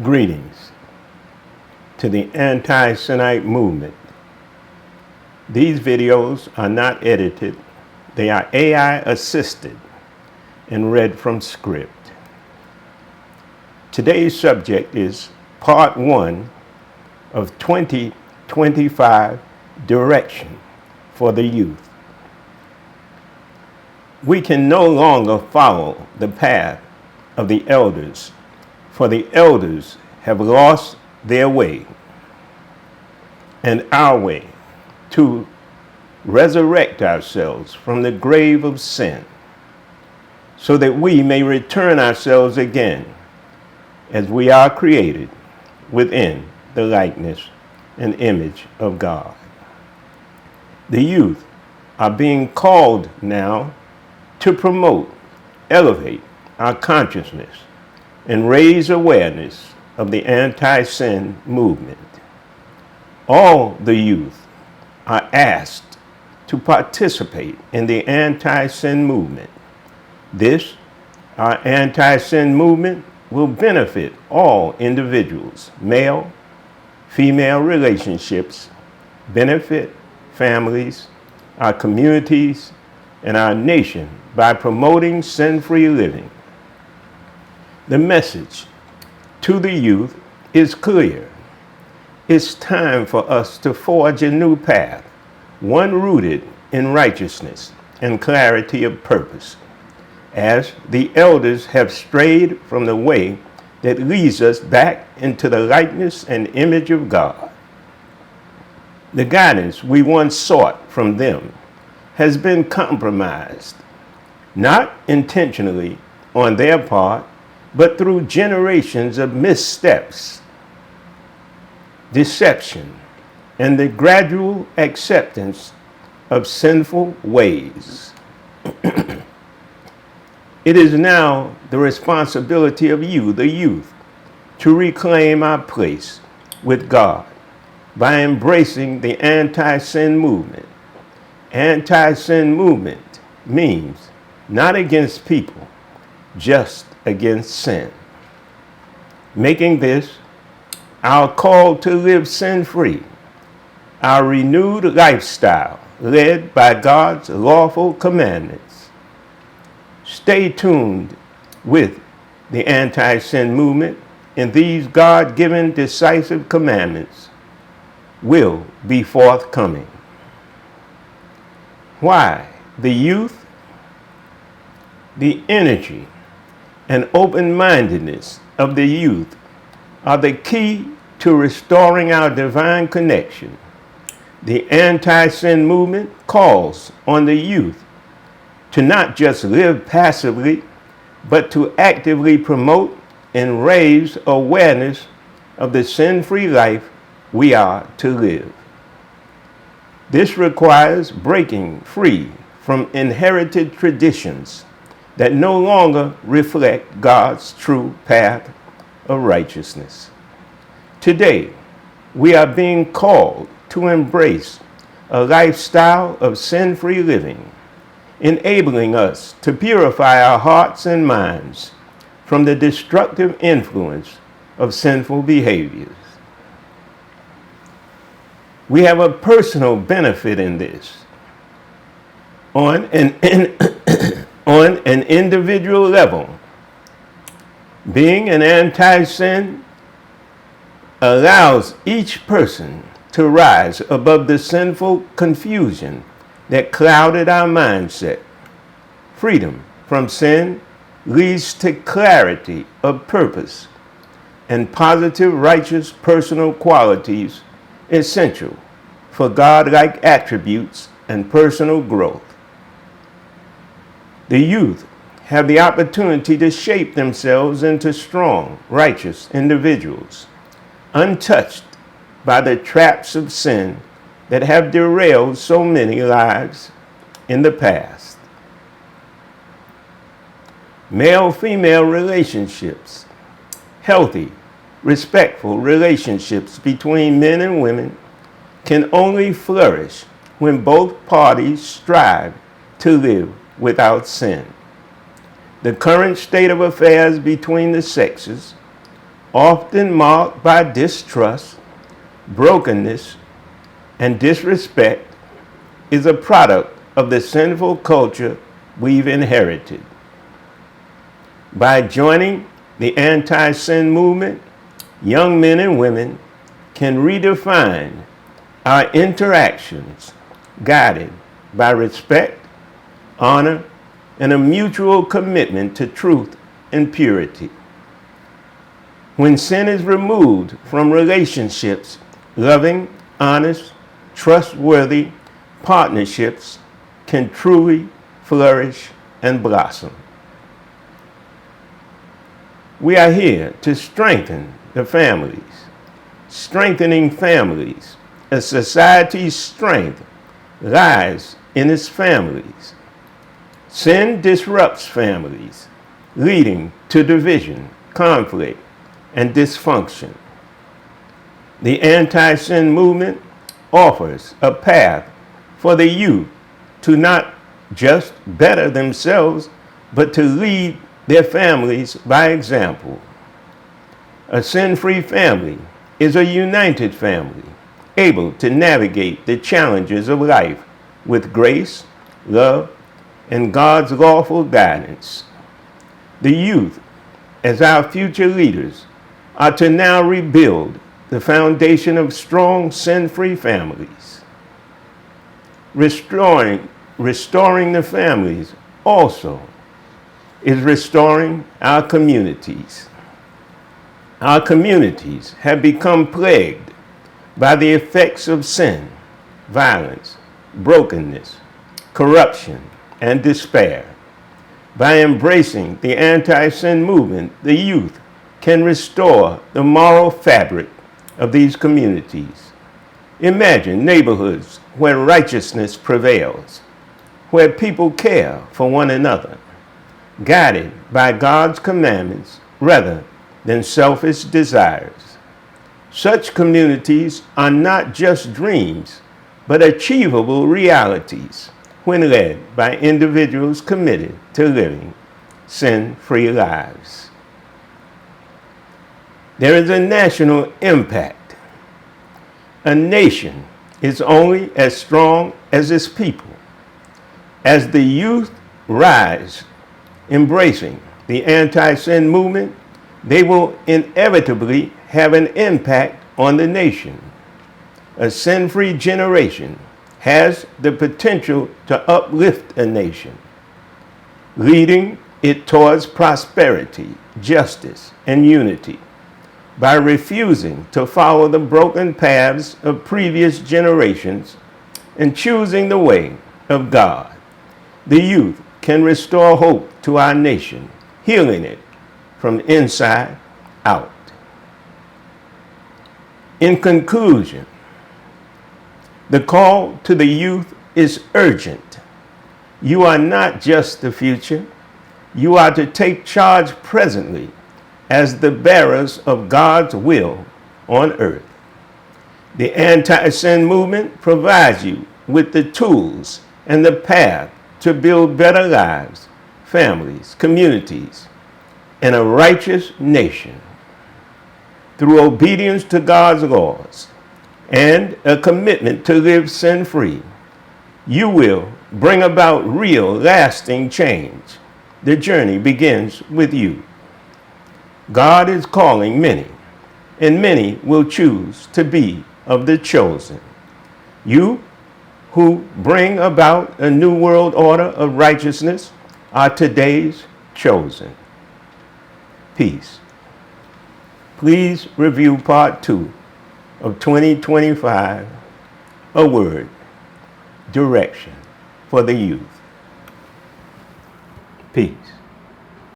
Greetings to the Anti-Semite movement. These videos are not edited. They are AI assisted and read from script. Today's subject is part 1 of 2025 Direction for the Youth. We can no longer follow the path of the elders, for the elders have lost their way, and our way to resurrect ourselves from the grave of sin, so that we may return ourselves again as we are created within the likeness and image of God. The youth are being called now to promote, elevate our consciousness, and raise awareness of the anti-sin movement. All the youth are asked to participate in the anti-sin movement. This, our anti-sin movement, will benefit all individuals, male, female relationships, benefit families, our communities, and our nation by promoting sin-free living. The message to the youth is clear. It's time for us to forge a new path, one rooted in righteousness and clarity of purpose, as the elders have strayed from the way that leads us back into the likeness and image of God. The guidance we once sought from them has been compromised, not intentionally on their part, but through generations of missteps, deception, and the gradual acceptance of sinful ways. It is now the responsibility of you, the youth, to reclaim our place with God by embracing the anti-sin movement. Anti-sin movement means not against people, just against sin. Making this our call to live sin-free, our renewed lifestyle led by God's lawful commandments. Stay tuned with the anti-sin movement, and these God-given decisive commandments will be forthcoming. Why? The youth, the energy, and open-mindedness of the youth are the key to restoring our divine connection. The anti-sin movement calls on the youth to not just live passively, but to actively promote and raise awareness of the sin-free life we are to live. This requires breaking free from inherited traditions that no longer reflect God's true path of righteousness. Today, we are being called to embrace a lifestyle of sin-free living, enabling us to purify our hearts and minds from the destructive influence of sinful behaviors. We have a personal benefit in this. On an individual level, being an anti-sin allows each person to rise above the sinful confusion that clouded our mindset. Freedom from sin leads to clarity of purpose and positive, righteous personal qualities essential for God-like attributes and personal growth. The youth have the opportunity to shape themselves into strong, righteous individuals, untouched by the traps of sin that have derailed so many lives in the past. Male-female relationships, healthy, respectful relationships between men and women can only flourish when both parties strive to live without sin. The current state of affairs between the sexes often marked by distrust, brokenness, and disrespect, is a product of the sinful culture we've inherited. By joining the anti-sin movement, young men and women can redefine our interactions guided by respect, honor, and a mutual commitment to truth and purity. When sin is removed from relationships, loving, honest, trustworthy partnerships can truly flourish and blossom. We are here to strengthen the families. Strengthening families, a society's strength lies in its families. Sin disrupts families, leading to division, conflict, and dysfunction. The anti-sin movement offers a path for the youth to not just better themselves, but to lead their families by example. A sin-free family is a united family, able to navigate the challenges of life with grace, love, and God's lawful guidance. The youth, as our future leaders, are to now rebuild the foundation of strong, sin-free families. Restoring the families also is restoring our communities. Our communities have become plagued by the effects of sin, violence, brokenness, corruption, and despair. By embracing the anti-sin movement, the youth can restore the moral fabric of these communities. Imagine neighborhoods where righteousness prevails, where people care for one another, guided by God's commandments rather than selfish desires. Such communities are not just dreams, but achievable realities when led by individuals committed to living sin-free lives. There is a national impact. A nation is only as strong as its people. As the youth rise, embracing the anti-sin movement, they will inevitably have an impact on the nation. A sin-free generation has the potential to uplift a nation, leading it towards prosperity, justice, and unity. By refusing to follow the broken paths of previous generations and choosing the way of God, the youth can restore hope to our nation, healing it from inside out. In conclusion, the call to the youth is urgent. You are not just the future. You are to take charge presently as the bearers of God's will on earth. The anti-sin movement provides you with the tools and the path to build better lives, families, communities, and a righteous nation. Through obedience to God's laws and a commitment to live sin-free, you will bring about real, lasting change. The journey begins with you. God is calling many, and many will choose to be of the chosen. You who bring about a new world order of righteousness are today's chosen. Peace. Please review part 2 of 2025, A Word, Direction for the Youth. Peace.